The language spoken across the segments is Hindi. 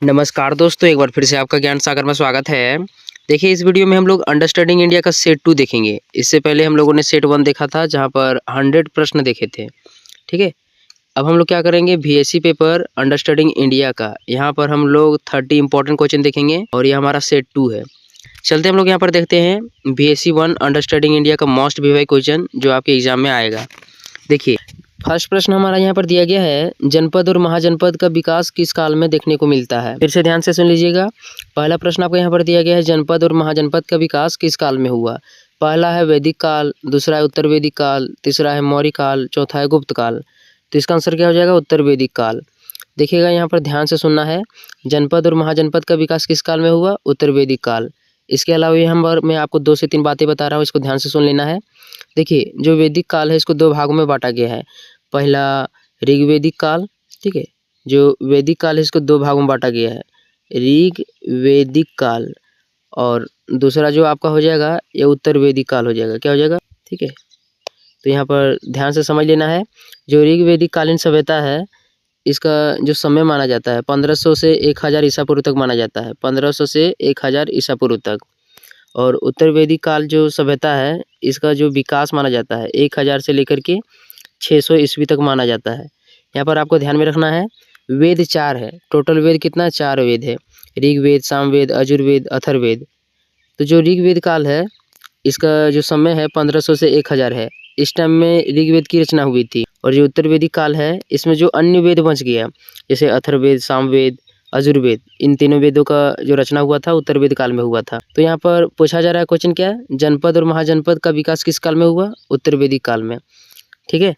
नमस्कार दोस्तों, एक बार फिर से आपका ज्ञान सागर में स्वागत है। देखिए, इस वीडियो में हम लोग अंडरस्टैंडिंग इंडिया का सेट 2 देखेंगे। इससे पहले हम लोगों ने सेट 1 देखा था, जहाँ पर 100 प्रश्न देखे थे। ठीक है? अब हम लोग क्या करेंगे, बीएससी पेपर अंडरस्टैंडिंग इंडिया का, यहाँ पर हम लोग 30 इंपॉर्टेंट क्वेश्चन देखेंगे और ये हमारा सेट 2 है। चलते हम लोग यहाँ पर देखते हैं बीएससी 1 अंडरस्टैंडिंग इंडिया का मोस्ट वीवाई क्वेश्चन जो आपके एग्जाम में आएगा। देखिए, फर्स्ट प्रश्न हमारा यहाँ पर दिया गया है, जनपद और महाजनपद का विकास किस काल में देखने को मिलता है? फिर से ध्यान से सुन लीजिएगा। पहला प्रश्न आपको यहाँ पर दिया गया है, जनपद और महाजनपद का विकास किस काल में हुआ? पहला है वैदिक काल, दूसरा है उत्तर वैदिक काल, तीसरा है मौर्य काल, चौथा है गुप्त काल। तो इसका आंसर क्या हो जाएगा? उत्तर वैदिक काल। देखिएगा, यहाँ पर ध्यान से सुनना है। जनपद और महाजनपद का विकास किस काल में हुआ? उत्तर वैदिक काल। इसके अलावा यहाँ पर मैं आपको 2 से 3 बातें बता रहा हूँ, इसको ध्यान से सुन लेना है। देखिए, जो वैदिक काल है इसको 2 भागों में बांटा गया है। पहला ऋग्वैदिक काल, ठीक है। जो वैदिक काल है इसको 2 भागों में बांटा गया है, ऋग्वैदिक काल, और दूसरा जो आपका हो जाएगा ये उत्तर वैदिक काल हो जाएगा। क्या हो जाएगा? ठीक है। तो यहाँ पर ध्यान से समझ लेना है। जो ऋग्वैदिक कालीन सभ्यता है इसका जो समय माना जाता है 1500 से 1000 ईसा पूर्व तक माना जाता है, 1500 से 1000 ईसा पूर्व तक। और उत्तर वैदिक काल जो सभ्यता है इसका जो विकास माना जाता है 1000 से लेकर के 600 ईस्वी तक माना जाता है। यहाँ पर आपको ध्यान में रखना है, वेद 4 है, टोटल वेद कितना? 4 वेद है, ऋग्वेद, सामवेद, यजुर्वेद, अथर्ववेद। तो जो ऋग्वेद काल है इसका जो समय है 1500 से 1000 है। इस टाइम में ऋग्वेद की रचना हुई थी। और जो उत्तर वैदिक काल है इसमें जो अन्य वेद बच गया, जैसे अथर्ववेद, सामवेद, यजुर्वेद, इन तीनों वेदों का जो रचना हुआ था उत्तर वेद काल में हुआ था। तो यहाँ पर पूछा जा रहा है क्वेश्चन क्या है, जनपद और महाजनपद का विकास किस काल में हुआ? उत्तर वैदिक काल में। ठीक है,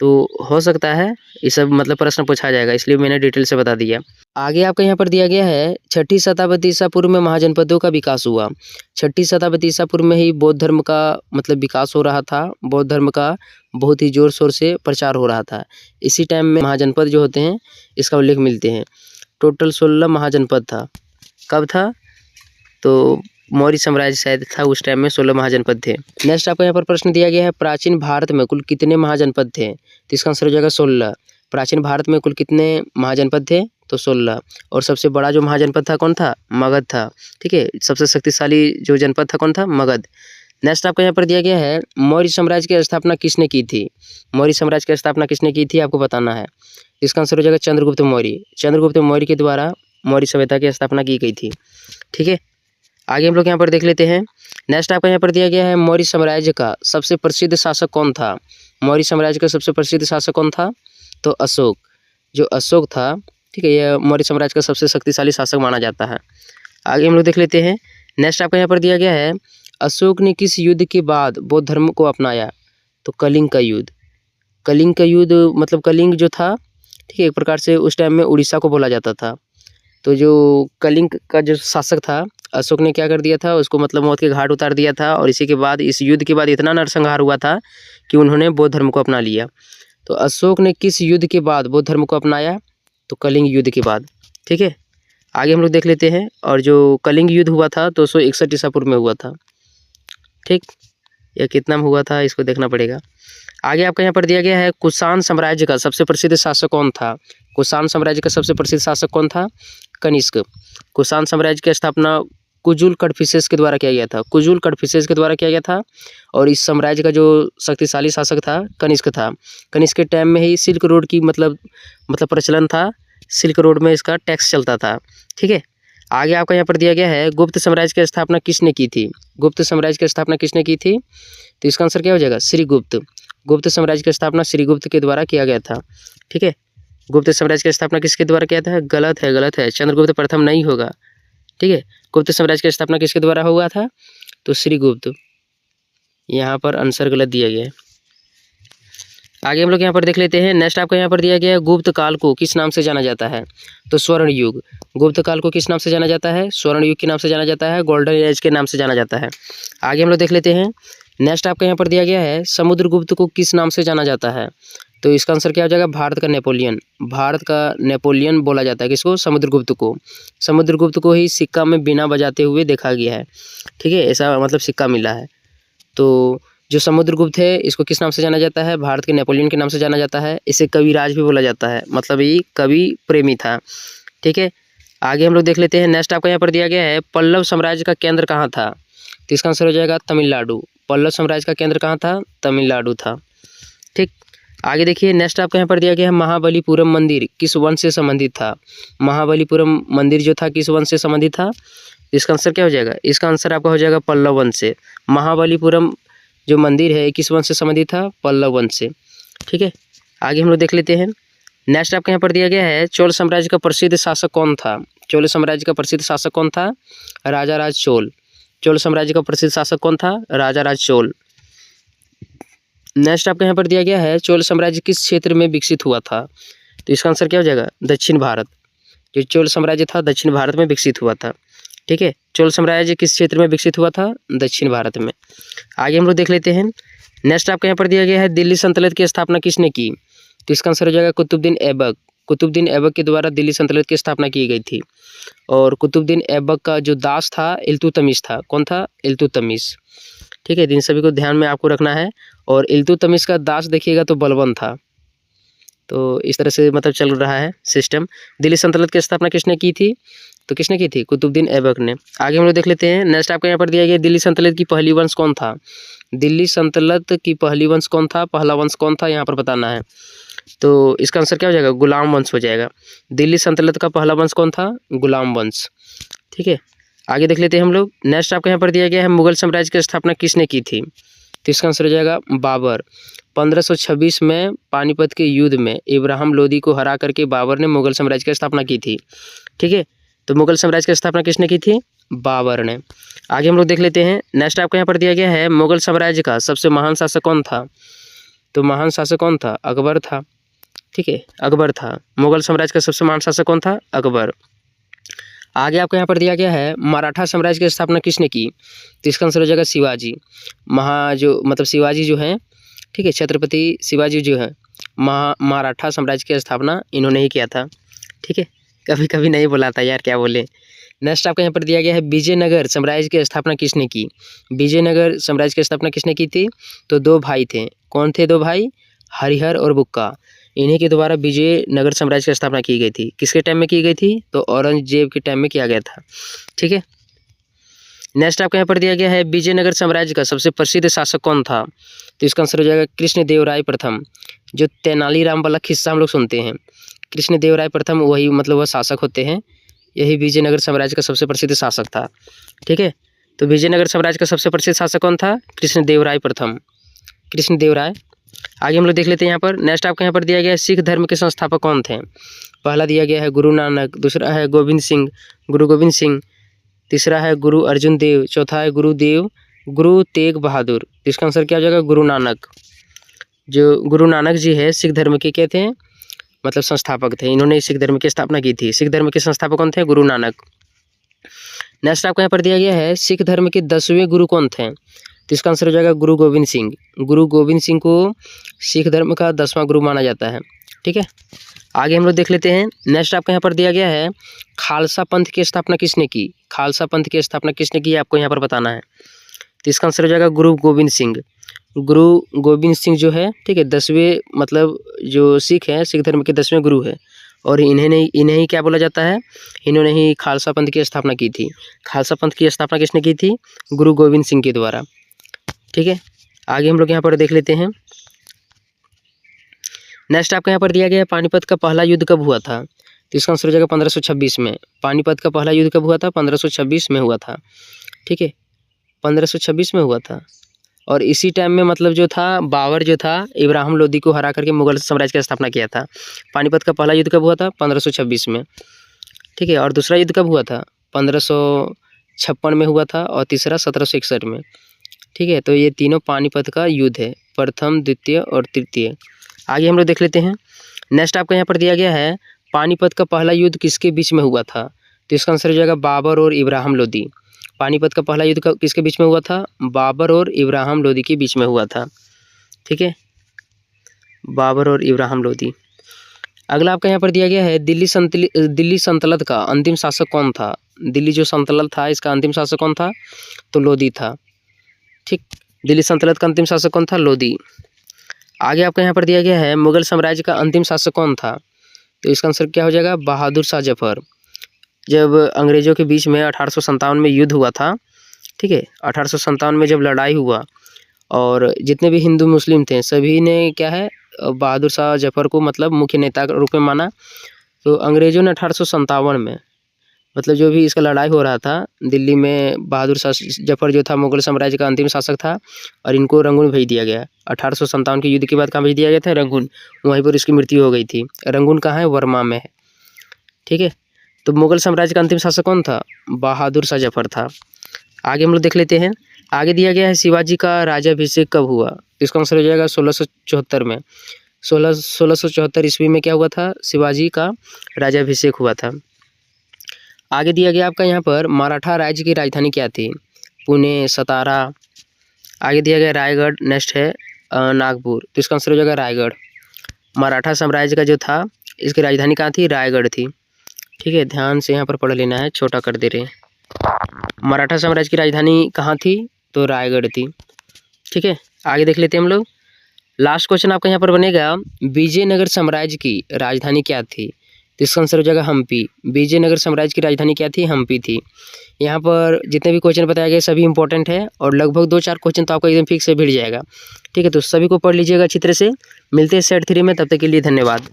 तो हो सकता है ये सब मतलब प्रश्न पूछा जाएगा, इसलिए मैंने डिटेल से बता दिया। आगे आपका यहाँ पर दिया गया है, 6ठी शताब्दी ईसा पूर्व में महाजनपदों का विकास हुआ। 6ठी शताब्दी ईसा पूर्व में ही बौद्ध धर्म का मतलब विकास हो रहा था, बौद्ध धर्म का बहुत ही जोर शोर से प्रचार हो रहा था। इसी टाइम में महाजनपद जो होते हैं इसका उल्लेख मिलते हैं। टोटल 16 महाजनपद था। कब था? तो मौर्य साम्राज्य शायद था उस टाइम में, 16 महाजनपद थे। नेक्स्ट आपको यहाँ पर प्रश्न दिया गया है, प्राचीन भारत में कुल कितने महाजनपद थे? तो इसका आंसर हो जाएगा 16। प्राचीन भारत में कुल कितने महाजनपद थे? तो 16। और सबसे बड़ा जो महाजनपद था कौन था? मगध था। ठीक है, सबसे शक्तिशाली जो जनपद था कौन था? मगध। नेक्स्ट आपको यहाँ पर दिया गया है, मौर्य साम्राज्य की स्थापना किसने की थी? मौर्य साम्राज्य की स्थापना किसने की थी आपको बताना है। इसका आंसर हो जाएगा चंद्रगुप्त मौर्य। चंद्रगुप्त मौर्य के द्वारा मौर्य सभ्यता की स्थापना की गई थी। ठीक है, आगे हम लोग यहाँ पर देख लेते हैं। नेक्स्ट आपको यहाँ पर दिया गया है, मौर्य साम्राज्य का सबसे प्रसिद्ध शासक कौन था? मौर्य साम्राज्य का सबसे प्रसिद्ध शासक कौन था? तो अशोक। जो अशोक था, ठीक है, यह मौर्य साम्राज्य का सबसे शक्तिशाली शासक माना जाता है। आगे हम लोग देख लेते हैं। नेक्स्ट आपको यहाँ पर दिया गया है, अशोक ने किस युद्ध के बाद बौद्ध धर्म को अपनाया? तो कलिंग का युद्ध। कलिंग का युद्ध मतलब कलिंग जो था, ठीक है, एक प्रकार से उस टाइम में उड़ीसा को बोला जाता था। तो जो कलिंग का जो शासक था अशोक ने क्या कर दिया था, उसको मतलब मौत के घाट उतार दिया था। और इसी के बाद इस युद्ध के बाद इतना नरसंहार हुआ था कि उन्होंने बौद्ध धर्म को अपना लिया। तो अशोक ने किस युद्ध के बाद बौद्ध धर्म को अपनाया? तो कलिंग युद्ध के बाद। ठीक है, आगे हम लोग देख लेते हैं। और जो कलिंग युद्ध हुआ था 261 ईसा पूर्व में हुआ था। ठीक, यह कितना में हुआ था इसको देखना पड़ेगा। आगे आपका यहाँ पर दिया गया है, कुषाण साम्राज्य का सबसे प्रसिद्ध शासक कौन था? कुषाण साम्राज्य का सबसे प्रसिद्ध शासक कौन था? कनिष्क। कुषाण साम्राज्य की स्थापना कुजुल कड़फिसेस के द्वारा किया गया था। कुजुल कड़फिसेस के द्वारा किया गया था। और इस साम्राज्य का जो शक्तिशाली शासक था कनिष्क था। कनिष्क के टाइम में ही सिल्क रोड की मतलब प्रचलन था। सिल्क रोड में इसका टैक्स चलता था। ठीक है, आगे आपका यहाँ पर दिया गया है, गुप्त साम्राज्य की स्थापना किसने की थी? गुप्त साम्राज्य की स्थापना किसने की थी? तो इसका आंसर क्या हो जाएगा? श्रीगुप्त। गुप्त साम्राज्य की स्थापना श्रीगुप्त के द्वारा किया गया था। ठीक है, गुप्त साम्राज्य की स्थापना किसके द्वारा किया था? गलत है, गलत है, चंद्रगुप्त प्रथम नहीं होगा। ठीक है, गुप्त साम्राज्य की स्थापना किसके द्वारा हुआ था? तो श्रीगुप्त। यहाँ पर आंसर गलत दिया गया है। आगे हम लोग यहाँ पर देख लेते हैं। नेक्स्ट आपको यहाँ पर दिया गया है, गुप्त काल को किस नाम से जाना जाता है? तो स्वर्ण युग। गुप्त काल को किस नाम से जाना जाता है? स्वर्ण युग के नाम से जाना जाता है, गोल्डन एज के नाम से जाना जाता है। आगे हम लोग देख लेते हैं। नेक्स्ट आपका यहाँ पर दिया गया है, समुद्रगुप्त को किस नाम से जाना जाता है? तो इसका आंसर क्या हो जाएगा? भारत का नेपोलियन। भारत का नेपोलियन बोला जाता है किसको? समुद्रगुप्त को। समुद्रगुप्त को ही सिक्का में बिना बजाते हुए देखा गया है। ठीक है, ऐसा मतलब सिक्का मिला है। तो जो समुद्रगुप्त है इसको किस नाम से जाना जाता है? भारत के नेपोलियन के नाम से जाना जाता है। इसे कविराज भी बोला जाता है, मतलब ये कवि प्रेमी था। ठीक है, आगे हम लोग देख लेते हैं। नेक्स्ट आपका यहाँ पर दिया गया है पल्लव साम्राज्य का केंद्र कहाँ था? तो इसका आंसर हो जाएगा तमिलनाडु। पल्लव साम्राज्य का केंद्र कहाँ था? तमिलनाडु था। ठीक, आगे देखिए। नेक्स्ट आपका यहाँ पर दिया गया है महाबलीपुरम मंदिर किस वंश से संबंधित था? महाबलीपुरम मंदिर जो था किस वंश से संबंधित था? इसका आंसर क्या हो जाएगा? इसका आंसर आपका हो जाएगा पल्लव वंश से। महाबलीपुरम जो मंदिर है किस वंश से संबंधित था? पल्लव वंश से। ठीक है, आगे हम लोग देख लेते हैं। नेक्स्ट आपके यहाँ पर दिया गया है चोल साम्राज्य का प्रसिद्ध शासक कौन था? चोल साम्राज्य का प्रसिद्ध शासक कौन था? राजा राज चोल। चोल साम्राज्य का प्रसिद्ध शासक कौन था? राजा राज चोल। नेक्स्ट आपके यहाँ पर दिया गया है चोल साम्राज्य किस क्षेत्र में विकसित हुआ था? तो इसका आंसर क्या हो जाएगा? दक्षिण भारत। जो चोल साम्राज्य था दक्षिण भारत में विकसित हुआ था। ठीक है, चोल साम्राज्य किस क्षेत्र में विकसित हुआ था? दक्षिण भारत में। आगे हम लोग देख लेते हैं। नेक्स्ट आपके यहाँ पर दिया गया है दिल्ली सल्तनत की स्थापना किसने की? तो इसका आंसर हो जाएगा कुतुबुद्दीन ऐबक। कुतुबुद्दीन ऐबक के द्वारा दिल्ली सल्तनत की स्थापना की गई थी। और कुतुबुद्दीन ऐबक का जो दास था इल्तुतमिश था। कौन था? इल्तुतमिश। ठीक है, इन सभी को ध्यान में आपको रखना है। और इल्तुतमिश का दास देखिएगा तो बलबन था। तो इस तरह से मतलब चल रहा है सिस्टम। दिल्ली सल्तनत की स्थापना किसने की थी? तो किसने की थी? कुतुबुद्दीन ऐबक ने। आगे हम लोग देख लेते हैं। नेक्स्ट आपको यहाँ पर दिया गया दिल्ली सल्तनत की पहली वंश कौन था? दिल्ली सल्तनत की पहली वंश कौन था? पहला वंश कौन था? यहाँ पर बताना है। तो इसका आंसर क्या हो जाएगा? गुलाम वंश हो जाएगा। दिल्ली सल्तनत का पहला वंश कौन था? गुलाम वंश। ठीक है, आगे देख लेते हैं हम लोग। नेक्स्ट आपको यहाँ पर दिया गया है मुगल साम्राज्य की स्थापना किसने की थी? तो इसका आंसर हो जाएगा बाबर। 1526 में पानीपत के युद्ध में इब्राहिम लोदी को हरा करके बाबर ने मुगल साम्राज्य की स्थापना की थी। ठीक है, तो मुगल साम्राज्य की स्थापना किसने की थी? बाबर ने। आगे हम लोग देख लेते हैं। नेक्स्ट आपको यहाँ पर दिया गया है मुगल साम्राज्य का सबसे महान शासक कौन था? तो महान शासक कौन था? अकबर था। ठीक है, अकबर था। मुगल साम्राज्य का सबसे महान शासक कौन था? अकबर। आगे आपको यहाँ पर दिया गया है मराठा साम्राज्य की स्थापना किसने की? तो इसका आंसर हो जाएगा शिवाजी। शिवाजी जो हैं, ठीक है, छत्रपति शिवाजी जो है मराठा साम्राज्य की स्थापना इन्होंने ही किया था। ठीक है, कभी कभी नहीं बोला था यार, क्या बोले। नेक्स्ट आपको यहाँ पर दिया गया है विजयनगर साम्राज्य की स्थापना किसने की? विजयनगर साम्राज्य की स्थापना किसने की थी? तो दो भाई थे। कौन थे दो भाई? हरिहर और बुक्का। इन्हीं के द्वारा विजयनगर साम्राज्य की स्थापना की गई थी। किसके टाइम में की गई थी? तो औरंगजेब के टाइम में किया गया था। ठीक है, नेक्स्ट आपको यहाँ पर दिया गया है विजयनगर साम्राज्य का सबसे प्रसिद्ध शासक कौन था? तो इसका आंसर हो जाएगा कृष्णदेवराय प्रथम। जो तेनालीराम वाला किस्सा हम लोग सुनते हैं, कृष्णदेवराय प्रथम वही वह शासक होते हैं। यही विजयनगर साम्राज्य का सबसे प्रसिद्ध शासक था। ठीक है, तो विजयनगर साम्राज्य का सबसे प्रसिद्ध शासक कौन था? कृष्णदेवराय प्रथम, कृष्णदेवराय। आगे हम लोग देख लेते हैं यहाँ पर। नेक्स्ट आपको यहाँ पर दिया गया है सिख धर्म के संस्थापक कौन थे? पहला दिया गया है गुरु नानक, दूसरा है गुरु गोविंद सिंह, तीसरा है गुरु अर्जुन देव, चौथा है गुरु तेग बहादुर। इसका आंसर क्या हो जाएगा? गुरु नानक। जो गुरु नानक जी है सिख धर्म के क्या थे? संस्थापक थे। इन्होंने सिख धर्म की स्थापना की थी। सिख धर्म के संस्थापक कौन थे? गुरु नानक। नेक्स्ट आपको यहाँ पर दिया गया है सिख धर्म के 10वें गुरु कौन थे? तो इसका आंसर हो जाएगा गुरु गोविंद सिंह। गुरु गोविंद सिंह को सिख धर्म का 10वां गुरु माना जाता है। ठीक है, आगे हम लोग देख लेते हैं। नेक्स्ट आपको यहाँ पर दिया गया है खालसा पंथ की स्थापना किसने की? खालसा पंथ की स्थापना किसने की आपको यहाँ पर बताना है। तो इसका आंसर हो जाएगा गुरु गोविंद सिंह। गुरु गोविंद सिंह जो है, ठीक है, 10वें जो सिख हैं सिख धर्म के 10वें गुरु है। और इन्हें ही क्या बोला जाता है? इन्होंने ही खालसा पंथ की स्थापना की थी। खालसा पंथ की स्थापना किसने की थी? गुरु गोविंद सिंह के द्वारा। ठीक है, आगे हम लोग यहाँ पर देख लेते हैं। नेक्स्ट आपको यहाँ पर दिया गया है पानीपत का पहला युद्ध कब हुआ था? तो इसका आंसर हो जाएगा 1526 में। पानीपत का पहला युद्ध कब हुआ था? 1526 में हुआ था। ठीक है, 1526 में हुआ था। और इसी टाइम में जो था बाबर जो था इब्राहिम लोदी को हरा करके मुगल साम्राज्य की स्थापना किया था। पानीपत का पहला युद्ध कब हुआ था? 1526 में। ठीक है, और दूसरा युद्ध कब हुआ था? 1556 में हुआ था। और तीसरा 1761 में। ठीक है, तो ये तीनों पानीपत का युद्ध है, प्रथम, द्वितीय और तृतीय। आगे हम लोग देख लेते हैं। नेक्स्ट आपको यहाँ पर दिया गया है पानीपत का पहला युद्ध किसके बीच में हुआ था? तो इसका आंसर हो जाएगा बाबर और इब्राहिम लोदी। पानीपत का पहला युद्ध किसके बीच में हुआ था? बाबर और इब्राहिम लोदी के बीच में हुआ था। ठीक है, बाबर और इब्राहिम लोदी। अगला आपका यहाँ पर दिया गया है दिल्ली सल्तनत का अंतिम शासक कौन था? दिल्ली जो सल्तनत था इसका अंतिम शासक कौन था? तो लोदी था। ठीक, दिल्ली सल्तनत का अंतिम शासक कौन था? लोदी। आगे आपका यहाँ पर दिया गया है मुगल साम्राज्य का अंतिम शासक कौन था? तो इसका आंसर क्या हो जाएगा? बहादुर शाह जफर। जब अंग्रेज़ों के बीच में 1857 में युद्ध हुआ था, ठीक है। 1857 में जब लड़ाई हुआ और जितने भी हिंदू मुस्लिम थे सभी ने क्या है बहादुर शाह जफ़र को मतलब मुख्य नेता के रूप में माना। तो अंग्रेज़ों ने 1857 में मतलब जो भी इसका लड़ाई हो रहा था दिल्ली में, बहादुर शाह जफ़र जो था मुगल साम्राज्य का अंतिम शासक था और इनको रंगून भेज दिया गया। 1857 के युद्ध के बाद कहाँ भेज दिया गया था? रंगून। वहीं पर इसकी मृत्यु हो गई थी। रंगून कहाँ है? वर्मा में है, ठीक है। तो मुगल साम्राज्य का अंतिम शासक कौन था? बहादुर शाह जफ़र था। आगे हम लोग देख लेते हैं। आगे दिया गया है शिवाजी का राज्याभिषेक कब हुआ? इसका आंसर हो जाएगा 1674 में। 1674 ईस्वी में क्या हुआ था? शिवाजी का राज्याभिषेक हुआ था। आगे दिया गया आपका यहाँ पर मराठा राज्य की राजधानी क्या थी? पुणे, सतारा। आगे दिया गया रायगढ़, नेक्स्ट है नागपुर। तो इसका आंसर हो जाएगा रायगढ़। मराठा साम्राज्य का जो था इसकी राजधानी कहाँ थी? रायगढ़ थी, ठीक है। ध्यान से यहाँ पर पढ़ लेना है, छोटा कर दे रहे हैं। मराठा साम्राज्य की राजधानी कहाँ थी? तो रायगढ़ थी, ठीक है। आगे देख लेते हैं हम लोग। लास्ट क्वेश्चन आपका यहाँ पर बनेगा विजयनगर साम्राज्य की राजधानी क्या थी? तो इसका आंसर हो जाएगा हम्पी। विजयनगर साम्राज्य की राजधानी क्या थी? हम्पी थी। यहाँ पर जितने भी क्वेश्चन बताए गए सभी इंपॉर्टेंट है और लगभग 2-4 क्वेश्चन तो आपको एकदम फिक्स से भिड़ जाएगा, ठीक है। तो सभी को पढ़ लीजिएगा अच्छी तरह से। मिलते हैं सेट 3 में, तब तक के लिए धन्यवाद।